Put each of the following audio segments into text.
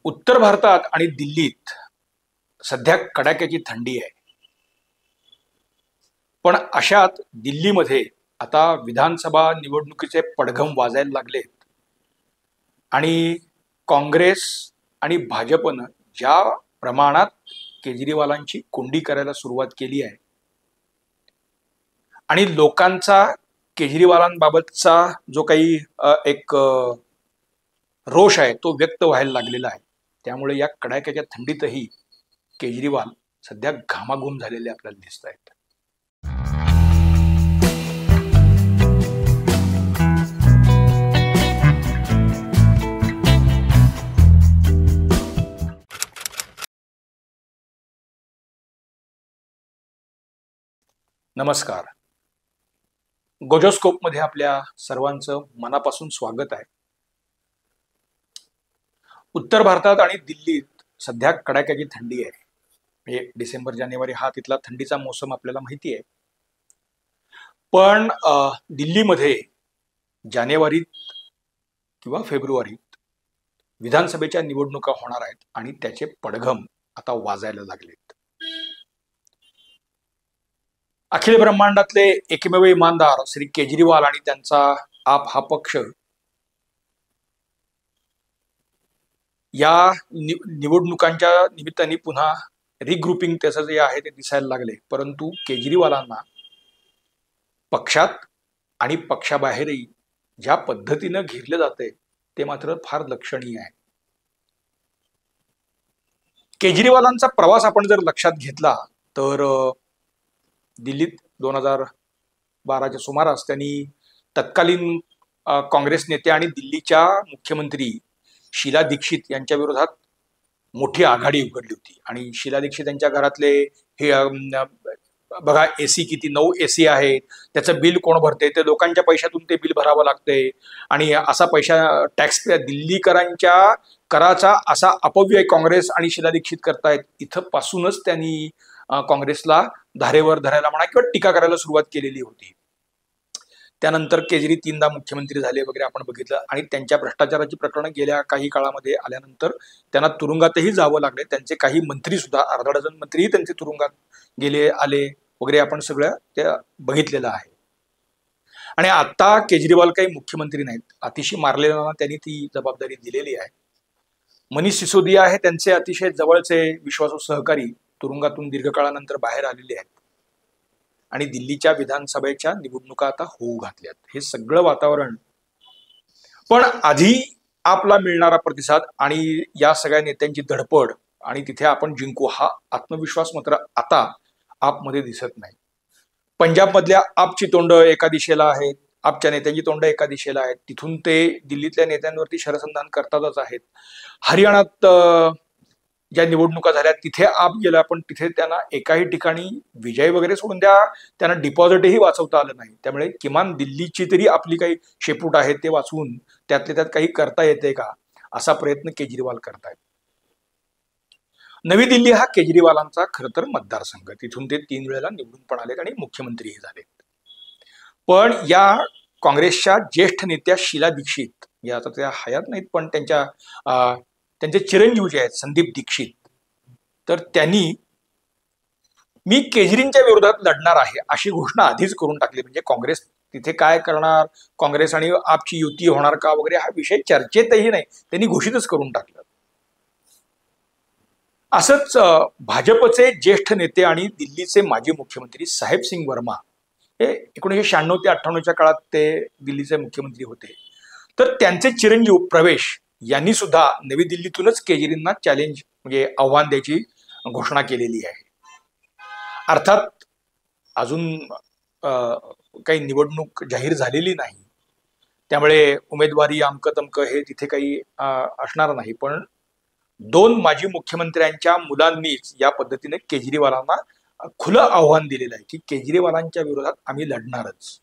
उत्तर भारतात आणि दिल्लीत सध्या कडाक्याची थंडी आहे. पण अशात दिल्लीमध्ये आता विधानसभा निवडणुकीचे पडघम वाजायला लागलेत आणि काँग्रेस आणि भाजपनं ज्या प्रमाणात केजरीवालांची कोंडी करायला सुरुवात केली आहे आणि लोकांचा केजरीवालांबाबतचा जो काही एक रोष आहे तो व्यक्त व्हायला लागलेला आहे. त्यामुळे या कडाक्याच्या थंडीतही केजरीवाल सध्या घामाघूम झालेले आपल्याला दिसत आहेत. नमस्कार. गोजोस्कोप मध्ये आपल्या सर्वांचं मनापासून स्वागत आहे. उत्तर भारतात आणि दिल्लीत सध्या कडाक्याची थंडी आहे. म्हणजे डिसेंबर जानेवारी हा तिथला थंडीचा मोसम आपल्याला माहिती आहे. पण दिल्लीमध्ये जानेवारीत किंवा फेब्रुवारीत विधानसभेच्या निवडणुका होणार आहेत आणि त्याचे पडघम आता वाजायला लागलेत. अखिल ब्रह्मांडातले एकमेव इमानदार श्री केजरीवाल आणि त्यांचा आप हा पक्ष या निवडणुकांच्या निमित्ताने पुन्हा रिग्रुपिंग त्याचं जे आहे ते दिसायला लागले. परंतु केजरीवालांना पक्षात आणि पक्षाबाहेरही ज्या पद्धतीनं घेरले जाते ते मात्र फार लक्षणीय आहे. केजरीवालांचा प्रवास आपण जर लक्षात घेतला तर दिल्लीत 2012च्या सुमारास त्यांनी तत्कालीन काँग्रेस नेते आणि दिल्लीच्या मुख्यमंत्री शीला दीक्षित यांच्या विरोधात मोठी आघाडी उघडली होती. आणि शीला दीक्षित यांच्या घरातले हे बघा एसी किती 9 एसी आहेत, त्याचं बिल कोण भरते, ते लोकांच्या पैशातून ते बिल भरावं लागते आणि असा पैसा टॅक्स दिल्लीकरांच्या कराचा असा अपव्यय काँग्रेस आणि शीला दीक्षित करतायत. इथं पासूनच त्यांनी काँग्रेसला धारेवर धरायला म्हणा किंवा टीका करायला सुरुवात केलेली होती. त्यानंतर केजरी 3दा मुख्यमंत्री झाले वगैरे आपण बघितलं आणि त्यांच्या भ्रष्टाचाराची प्रकरणं गेल्या काही काळामध्ये आल्यानंतर त्यांना तुरुंगातही जावं लागले. त्यांचे काही मंत्री सुद्धा, अर्धा डझन मंत्रीही त्यांचे तुरुंगात गेले आले वगैरे आपण सगळं त्या बघितलेलं आहे. आणि आता केजरीवाल काही मुख्यमंत्री नाहीत, अतिशय मारलेल्यांना त्यांनी ती जबाबदारी दिलेली आहे. मनीष सिसोदिया आहे त्यांचे अतिशय जवळचे विश्वासू सहकारी तुरुंगातून दीर्घकाळानंतर बाहेर आलेले आहेत आणि दिल्लीच्या विधानसभेच्या निवडणुका आता होऊ घातल्यात. हे सगळं वातावरण पण आधी आपला मिळणारा प्रतिसाद आणि या सगळ्या नेत्यांची धडपड आणि तिथे आपण जिंकू हा आत्मविश्वास मात्र आता आपमध्ये दिसत नाही. पंजाबमधल्या आपची तोंड एका दिशेला आहेत, आपच्या नेत्यांची तोंड एका दिशेला आहेत, तिथून ते दिल्लीतल्या नेत्यांवरती शरसंधान करतातच आहेत. हरियाणात ज्या निवडणुका झाल्या तिथे आप गेला पण तिथे त्यांना एकाही ठिकाणी विजय वगैरे सोडून द्या, त्यांना डिपॉझिटही वाचवता आलं नाही. त्यामुळे किमान दिल्लीची तरी आपली काही शेपूट आहे ते वाचवून त्यातल्या त्यात काही करता येते का असा प्रयत्न केजरीवाल करतायत. नवी दिल्ली हा केजरीवालांचा खरं तर मतदारसंघ, तिथून ते 3 वेळेला निवडून पण आलेत आणि मुख्यमंत्रीही झालेत. पण या काँग्रेसच्या ज्येष्ठ नेत्या शीला दीक्षित या आता त्या हयात नाहीत पण त्यांचे चिरंजीव जे आहेत संदीप दीक्षित, तर त्यांनी मी केजरींच्या विरोधात लढणार आहे अशी घोषणा आधीच करून टाकली. म्हणजे काँग्रेस तिथे काय करणार, काँग्रेस आणि आपची युती होणार का वगैरे हा विषय चर्चेतही नाही, त्यांनी घोषितच करून टाकलं. असंच भाजपचे ज्येष्ठ नेते आणि दिल्लीचे माजी मुख्यमंत्री साहेब सिंग वर्मा हे 1996 ते 98च्या काळात ते दिल्लीचे मुख्यमंत्री होते. तर त्यांचे चिरंजीव प्रवेश यांनी सुद्धा नवी दिल्लीतूनच केजरींना चॅलेंज म्हणजे आव्हान द्यायची घोषणा केलेली आहे. अर्थात अजून काही निवडणूक जाहीर झालेली नाही, त्यामुळे उमेदवारी अमकं तमकं हे तिथे काही असणार नाही. पण 2 माजी मुख्यमंत्र्यांच्या मुलांनीच या पद्धतीने केजरीवालांना खुलं आव्हान दिलेलं आहे की केजरीवालांच्या विरोधात आम्ही लढणारच.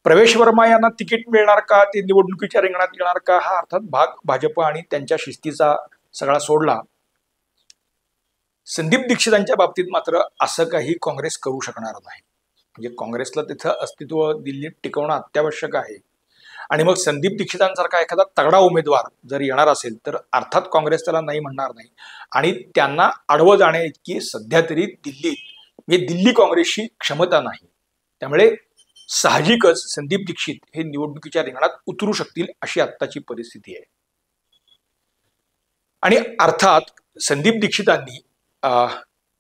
प्रवेश वर्मा यांना तिकीट मिळणार का, ते निवडणुकीच्या रिंगणात येणार का हा अर्थात भाग भाजप आणि त्यांच्या शिस्तीचा सगळा सोडला. संदीप दीक्षितांच्या बाबतीत मात्र असं काही काँग्रेस करू शकणार नाही. म्हणजे काँग्रेसला तिथं अस्तित्व दिल्लीत टिकवणं अत्यावश्यक आहे आणि मग संदीप दीक्षितांसारखा एखादा तगडा उमेदवार जर येणार असेल तर अर्थात काँग्रेस त्याला नाही म्हणणार नाही. आणि त्यांना अडवं जाण्याइतकी सध्या तरी दिल्ली काँग्रेसची क्षमता नाही. त्यामुळे साहजिकच संदीप दीक्षित हे निवडणुकीच्या रिंगणात उतरू शकतील अशी आत्ताची परिस्थिती आहे. आणि अर्थात संदीप दीक्षितांनी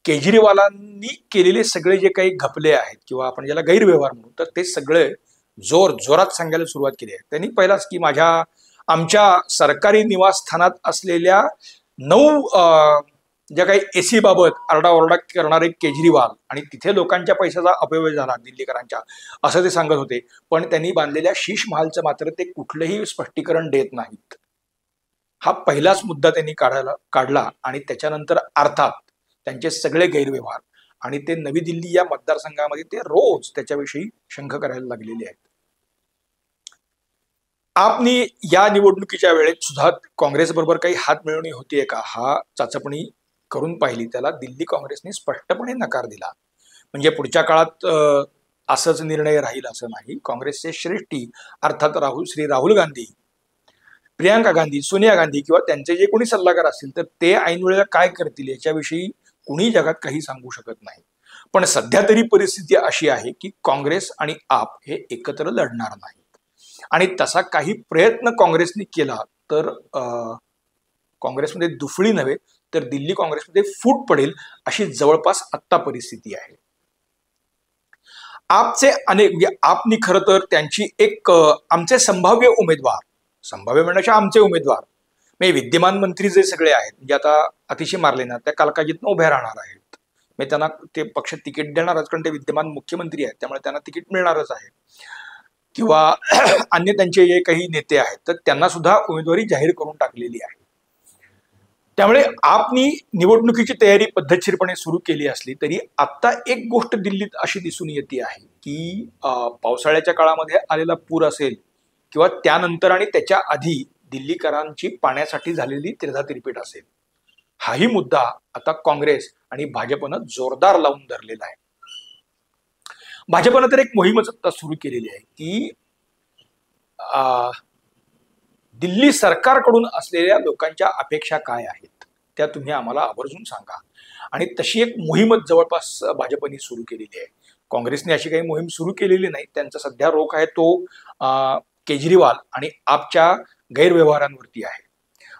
केजरीवालांनी केलेले सगळे जे काही घपले आहेत किंवा आपण ज्याला गैरव्यवहार म्हणू तर ते सगळे जोरात सांगायला सुरुवात केली आहे. त्यांनी पहिलाच की आमच्या सरकारी निवासस्थानात असलेल्या 9 ज्या काही एसी बाबत आरडाओरडा करणारे केजरीवाल आणि तिथे लोकांच्या पैशाचा अपव्यय झाला दिल्लीकरांच्या असं ते सांगत होते. पण त्यांनी बांधलेल्या शीश महालचं मात्र ते कुठलंही स्पष्टीकरण देत नाहीत. हा पहिलाच मुद्दा त्यांनी काढला आणि त्याच्यानंतर अर्थात त्यांचे सगळे गैरव्यवहार आणि ते नवी दिल्ली या मतदारसंघामध्ये ते रोज त्याच्याविषयी शंख करायला लागलेले आहेत. आपनी या निवडणुकीच्या वेळेत सुद्धा काँग्रेस बरोबर काही हात मिळवणी होतीये का हा चाचपणी करून पाहिली. त्याला दिल्ली काँग्रेसने स्पष्टपणे नकार दिला. म्हणजे पुढच्या काळात असंच निर्णय राहील असं नाही. काँग्रेसचे श्रेष्ठी अर्थात राहुल गांधी, प्रियांका गांधी, सोनिया गांधी किंवा त्यांचे जे कोणी सल्लागार असतील तर ते ऐन वेळेला काय करतील याच्याविषयी कुणी जगात काही सांगू शकत नाही. पण सध्या तरी परिस्थिती अशी आहे की काँग्रेस आणि आप हे एकत्र लढणार नाहीत. आणि तसा काही प्रयत्न काँग्रेसने केला तर काँग्रेसमध्ये दुफळी नव्हे तर दिल्ली काँग्रेसमध्ये फूट पडेल अशी जवळपास आत्ता परिस्थिती आहे. आपचे म्हणजे आपनी खरं तर त्यांची आमचे संभाव्य म्हणण्याच्या आमचे उमेदवार म्हणजे विद्यमान मंत्री जे सगळे आहेत म्हणजे आता अतिशय मारले ना त्या कालकाजीतनं उभ्या राहणार आहेत. म्हणजे त्यांना ते पक्ष तिकीट देणारच कारण ते विद्यमान मुख्यमंत्री आहेत त्यामुळे त्यांना तिकीट मिळणारच आहे. किंवा अन्य त्यांचे जे काही नेते आहेत तर त्यांना सुद्धा उमेदवारी जाहीर करून टाकलेली आहे. त्यामुळे आपनी निवडणुकीची तयारी पद्धतशीरपणे सुरू केली असली तरी आता एक गोष्ट दिल्लीत अशी दिसून येते आहे की पावसाळ्याच्या काळामध्ये आलेला पूर असेल किंवा त्यानंतर आणि त्याच्या आधी दिल्लीकरांची पाण्यासाठी झालेली तिरपीट असेल हाही मुद्दा आता काँग्रेस आणि भाजपनं जोरदार लावून धरलेला आहे. भाजपनं तर एक मोहीमच आता सुरू केलेली आहे की दिल्ली सरकारकडून असलेल्या लोकांच्या अपेक्षा काय आहेत त्या तुम्ही आम्हाला आवर्जून सांगा. आणि तशी एक मोहीमच जवळपास भाजपने सुरू केलेली आहे. काँग्रेसने अशी काही मोहीम सुरू केलेली नाही. त्यांचा सध्या रोख आहे तो केजरीवाल आणि आपच्या गैरव्यवहारांवरती आहे.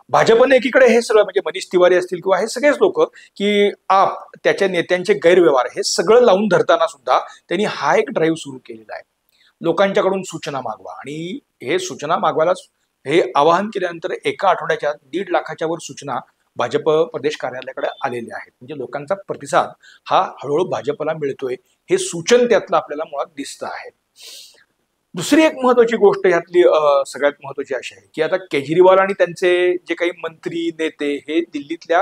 भाजपने एकीकडे हे सगळं म्हणजे मनीष तिवारी असतील किंवा हे सगळेच लोक की आप त्याच्या नेत्यांचे गैरव्यवहार हे सगळं लावून धरताना सुद्धा त्यांनी हा एक ड्राईव्ह सुरू केलेला आहे. लोकांच्याकडून सूचना मागवा आणि हे सूचना मागवायला हे आवाहन केल्यानंतर एका आठवड्याच्या 1.5 लाखाच्या वर सूचना भाजप प्रदेश कार्यालयाकडे आलेल्या आहेत. म्हणजे लोकांचा प्रतिसाद हा हळूहळू भाजपला मिळतोय हे सूचन त्यातलं आपल्याला मुळात दिसतं आहे. दुसरी एक महत्वाची गोष्ट यातली सगळ्यात महत्वाची अशी आहे की आता केजरीवाल आणि त्यांचे जे काही मंत्री नेते हे दिल्लीतल्या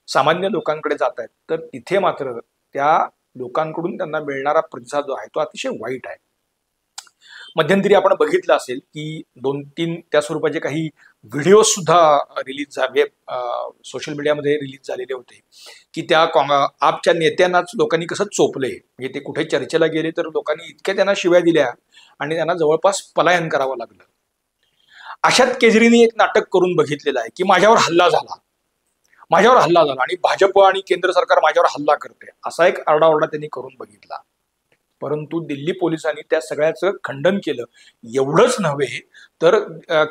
सामान्य लोकांकडे जात आहेत तर तिथे मात्र त्या लोकांकडून त्यांना मिळणारा प्रतिसाद जो आहे तो अतिशय वाईट आहे. मध्यंतरी आपण बघितलं असेल की 2-3 त्या स्वरूपाचे काही व्हिडिओ सुद्धा रिलीज झाले सोशल मीडियामध्ये रिलीज झालेले होते की त्या आपच्या नेत्यांनाच लोकांनी कसं चोपले. म्हणजे ते कुठे चर्चेला गेले तर लोकांनी इतक्या त्यांना शिव्या दिल्या आणि त्यांना जवळपास पलायन करावं लागलं. अशात केजरीने एक नाटक करून बघितलेलं आहे की माझ्यावर हल्ला झाला आणि भाजप आणि केंद्र सरकार माझ्यावर हल्ला करते असा एक आरडाओरडा त्यांनी करून बघितला. परंतु दिल्ली पोलिसांनी त्या सगळ्याचं खंडन केलं. एवढंच नव्हे तर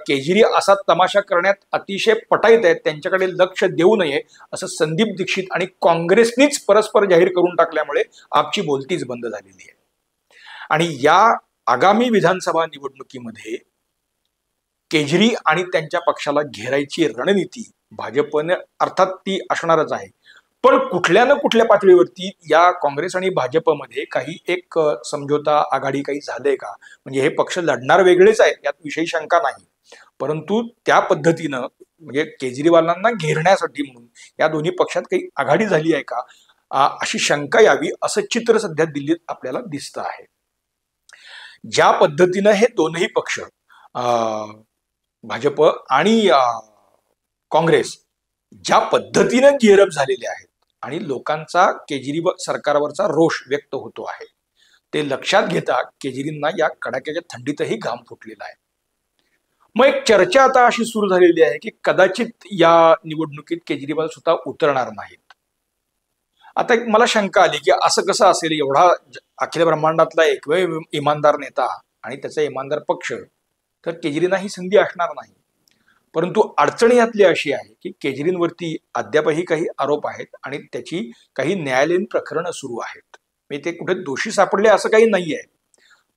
केजरी असा तमाशा करण्यात अतिशय पटाईत आहेत त्यांच्याकडे लक्ष देऊ नये असं संदीप दीक्षित आणि काँग्रेसनीच परस्पर जाहीर करून टाकल्यामुळे आपची बोलतीच बंद झालेली आहे. आणि या आगामी विधानसभा निवडणुकीमध्ये केजरी आणि त्यांच्या पक्षाला घेरायची रणनीती भाजपने अर्थात ती असणारच आहे. पण कुठल्या ना कुठल्या पातळीवरती या काँग्रेस आणि भाजपमध्ये काही एक समझोता आघाडी काही झाले का. म्हणजे हे पक्ष लढणार वेगळेच आहेत यात विषयी शंका नाही. परंतु त्या पद्धतीनं म्हणजे केजरीवालांना घेरण्यासाठी म्हणून या दोन्ही पक्षात काही आघाडी झाली आहे का अशी शंका यावी असं चित्र सध्या दिल्लीत आपल्याला दिसतं आहे. ज्या पद्धतीनं हे दोनही पक्ष भाजप आणि काँग्रेस ज्या पद्धतीनं गिअरअप झालेले आहेत आणि लोकांचा केजरीवाल सरकारवरचा रोष व्यक्त होतो आहे ते लक्षात घेता केजरींना या कडाक्याच्या थंडीतही घाम फुटलेला आहे. मग एक चर्चा आता अशी सुरू झालेली आहे की कदाचित या निवडणुकीत केजरीवाल सुद्धा उतरणार नाहीत. आता एक मला शंका आली की असं कसं असेल, एवढा अखिल ब्रह्मांडातला एकमेव इमानदार नेता आणि त्याचा इमानदार पक्ष, तर केजरींना ही संधी असणार नाही. परंतु अडचण यातली अशी आहे की केजरींवरती अद्यापही काही आरोप आहेत आणि त्याची काही न्यायालयीन प्रकरणं सुरू आहेत. म्हणजे ते कुठे दोषी सापडले असं काही नाहीये.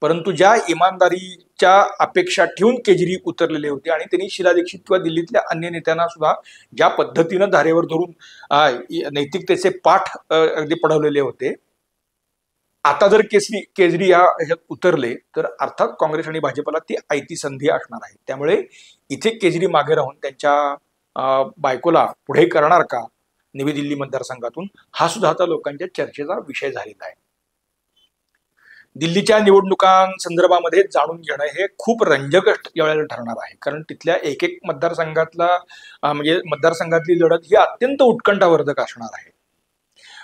परंतु ज्या इमानदारीच्या अपेक्षा ठेवून केजरी उतरलेले होते आणि त्यांनी शीला दीक्षित किंवा दिल्लीतल्या अन्य नेत्यांना सुद्धा ज्या पद्धतीनं धारेवर धरून नैतिकतेचे पाठ अगदी पढवलेले होते, आता जर केजरी या ह्याच्यात उतरले तर अर्थात काँग्रेस आणि भाजपला ती आयती संधी असणार आहे. त्यामुळे इथे केजरी मागे राहून त्यांच्या बायकोला पुढे करणार का नवी दिल्ली मतदारसंघातून, हा सुद्धा आता लोकांच्या चर्चेचा विषय झालेला आहे. दिल्लीच्या निवडणुकांसंदर्भामध्ये जाणून घेणं हे खूप रंजक यावेळेला ठरणार आहे, कारण तिथल्या एक एक मतदारसंघातला म्हणजे मतदारसंघातली लढत ही अत्यंत उत्कंठावर्धक असणार आहे.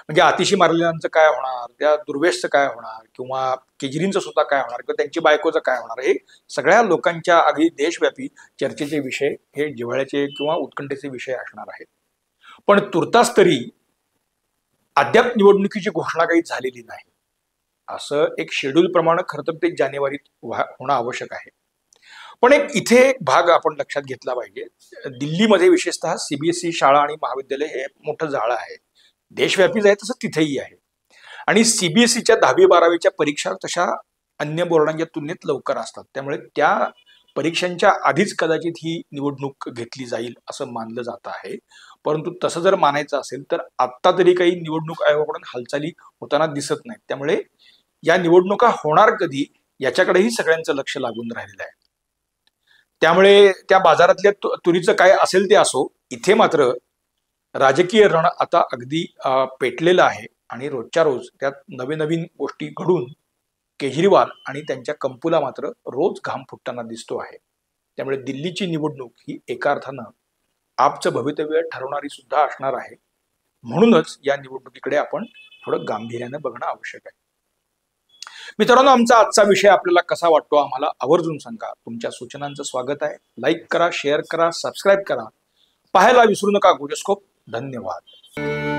म्हणजे आतिशी मारलेल्यांचं काय होणार, त्या दुर्वेशचं काय होणार, किंवा केजरींचं सुद्धा काय होणार, किंवा त्यांची बायकोचं काय होणार, हे सगळ्या लोकांच्या अगदी देशव्यापी चर्चेचे विषय, हे जिव्हाळ्याचे किंवा उत्कंठेचे विषय असणार आहेत. पण तुर्तास तरी अद्याप निवडणुकीची घोषणा काही झालेली नाही. असं एक शेड्यूल प्रमाणे खरं तर ते जानेवारीत होणं आवश्यक आहे. पण इथे एक भाग आपण लक्षात घेतला पाहिजे. दिल्लीमध्ये विशेषतः सीबीएसई शाळा आणि महाविद्यालय हे मोठं जाळं आहे. देशव्यापीच आहे तसं तिथेही आहे. आणि सीबीएसईच्या 10वी-12वीच्या परीक्षा तशा अन्य बोर्डांच्या तुलनेत लवकर असतात. त्यामुळे त्या परीक्षांच्या आधीच कदाचित ही निवडणूक घेतली जाईल असं मानलं जात आहे. परंतु तसं जर मानायचं असेल तर आत्ता तरी काही निवडणूक आयोगाकडून हालचाली होताना दिसत नाहीत. त्यामुळे या निवडणुका होणार कधी याच्याकडेही सगळ्यांचं लक्ष लागून राहिलेलं आहे. त्यामुळे त्या बाजारातल्या तुरीचं काय असेल ते असो, इथे मात्र राजकीय रण आता अगदी पेटलेलं आहे आणि रोजच्या रोज त्यात नवीन नवीन गोष्टी घडून केजरीवाल आणि त्यांच्या कंपूला मात्र रोज घाम फुटताना दिसतो आहे. त्यामुळे दिल्लीची निवडणूक ही एका अर्थानं आपचं भवितव्य ठरवणारी सुद्धा असणार आहे. म्हणूनच या निवडणुकीकडे आपण थोडं गांभीर्यानं बघणं आवश्यक आहे. मित्रांनो, आमचा आजचा विषय आपल्याला कसा वाटतो आम्हाला आवर्जून सांगा. तुमच्या सूचनांचं स्वागत आहे. लाईक करा, शेअर करा, सबस्क्राईब करा. पाहायला विसरू नका गॉसिप. धन्यवाद.